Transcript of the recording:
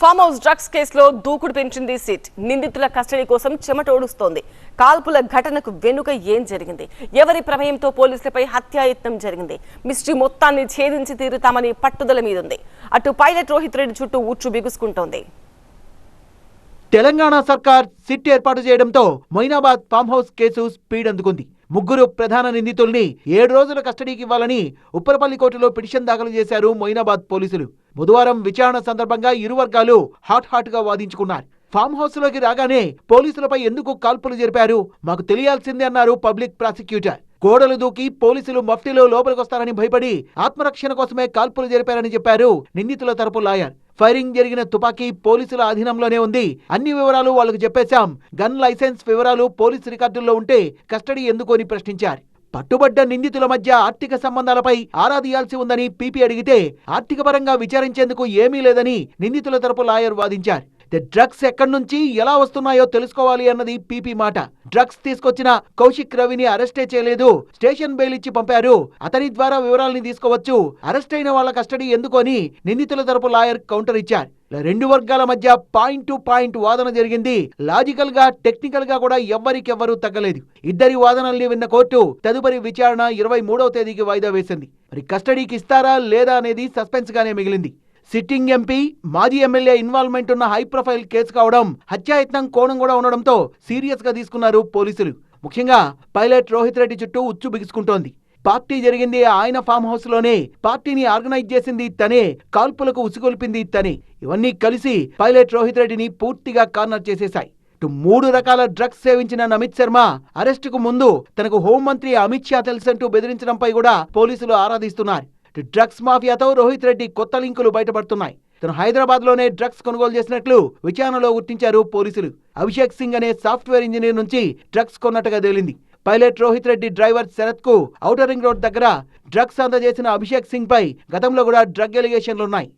Farm house drugs కేసులో దూకుడు పెంచింది సిట్. నిందితుల కస్టడీ కోసం చెమటోడుస్తోంది. కాల్పుల ఘటనకు వెనుక ఏం జరిగింది, ఎవరి ప్రమేయంతో పోలీసులపై హత్యాయత్నం జరిగింది, మిస్టరీ మొత్తాన్ని ఛేదించి తీరుతామని పట్టుదల మీదుంది. అటు పైలట్ రోహిత్ రెడ్డి చుట్టూ ఉచ్చు బిగుసుకుంటోంది. తెలంగాణ సర్కార్ సిట్ ఏర్పాటు చేయడంతో Moinabad farm house case speed అందుకుంది. ముగ్గురు ప్రధాన నిందితుల్ని 7 రోజుల కస్టడీకి ఇవ్వాలని ఉప్పరపల్లి కోర్టులో పిటిషన్ దాఖలు చేశారు మొయినాబాద్ పోలీసులు. బుధవారం విచారణ సందర్భంగా ఇరు వర్గాలు హాట్ గా వాదించుకున్నారు. ఫామ్ హౌస్ లోకి రాగానే పోలీసులపై ఎందుకు కాల్పులు జరిపారు, మాకు తెలియాల్సిందే అన్నారు పబ్లిక్ ప్రాసిక్యూటర్. గోడలు దూకి పోలీసులు మఫ్టీలో లోపలికొస్తారని భయపడి ఆత్మరక్షణ కోసమే కాల్పులు జరిపారని చెప్పారు నిందితుల తరపు లాయర్. ఫైరింగ్ జరిగిన తుపాకీ పోలీసుల అధీనంలోనే ఉంది, అన్ని వివరాలు వాళ్లకు చెప్పేశాం, గన్ లైసెన్స్ వివరాలు పోలీసు రికార్డుల్లో ఉంటే కస్టడీ ఎందుకు అని ప్రశ్నించారు. పట్టుబడ్డ నిందితుల మధ్య ఆర్థిక సంబంధాలపై ఆరా తీయాల్సి ఉందని పీపీ అడిగితే ఆర్థిక పరంగా విచారించేందుకు ఏమీ లేదని నిందితుల తరపు లాయర్ వాదించారు. డ్రగ్స్ ఎక్కడి నుంచి ఎలా వస్తున్నాయో తెలుసుకోవాలి అన్నది పీపీ మాట. డ్రగ్స్ తీసుకొచ్చిన కౌశిక్ రవిని అరెస్టే చేయలేదు, స్టేషన్ బెయిల్ ఇచ్చి పంపారు, అతని ద్వారా వివరాలని తీసుకోవచ్చు, అరెస్ట్ అయిన వాళ్ళ కస్టడీ ఎందుకు అని నిందితుల తరపు లాయర్ కౌంటర్ ఇచ్చారు. 2 వర్గాల మధ్య పాయింట్ టు పాయింట్ వాదన జరిగింది. లాజికల్ గా టెక్నికల్ గా కూడా ఎవ్వరికెవ్వరూ తగ్గలేదు. ఇద్దరి వాదనల్ని విన్న కోర్టు తదుపరి విచారణ 23వ తేదీకి వాయిదా వేసింది. మరి కస్టడీకి ఇస్తారా లేదా అనేది సస్పెన్స్ గానే మిగిలింది. సిట్టింగ్ ఎంపీ, మాజీ ఎమ్మెల్యే ఇన్వాల్వ్మెంట్ ఉన్న హై ప్రొఫైల్ కేసు కావడం, హత్యాయత్నం కోణం కూడా ఉండడంతో సీరియస్ గా తీసుకున్నారు పోలీసులు. ముఖ్యంగా పైలట్ రోహిత్ రెడ్డి చుట్టూ ఉచ్చు బిగుసుకుంటోంది. పార్టీ జరిగింది ఆయన ఫామ్ హౌస్ లోనే, పార్టీని ఆర్గనైజ్ చేసింది తనే, కాల్పులకు ఉసుగొల్పింది తనే. ఇవన్నీ కలిసి పైలట్ రోహిత్ రెడ్డిని పూర్తిగా కార్నర్ చేసేశాయి. 3 రకాల డ్రగ్స్ సేవించిన నమిత్ శర్మ అరెస్టుకు ముందు తనకు హోంమంత్రి అమిత్ షా తెలుసంటూ బెదిరించడంపై కూడా పోలీసులు ఆరాధిస్తున్నారు. డ్రగ్స్ మాఫియాతో రోహిత్ రెడ్డి కొత్త లింకులు బయటపడుతున్నాయి. తను హైదరాబాద్ లోనే డ్రగ్స్ కొనుగోలు చేసినట్లు విచారణలో గుర్తించారు పోలీసులు. అభిషేక్ సింగ్ అనే సాఫ్ట్వేర్ ఇంజనీర్ నుంచి డ్రగ్స్ కొన్నట్టుగా తేలింది. పైలట్ రోహిత్ రెడ్డి డ్రైవర్ శరత్ కు ఔటర్ రింగ్ రోడ్ దగ్గర డ్రగ్స్ అందజేసిన అభిషేక్ సింగ్ పై గతంలో కూడా డ్రగ్ ఎలిగేషన్లున్నాయి.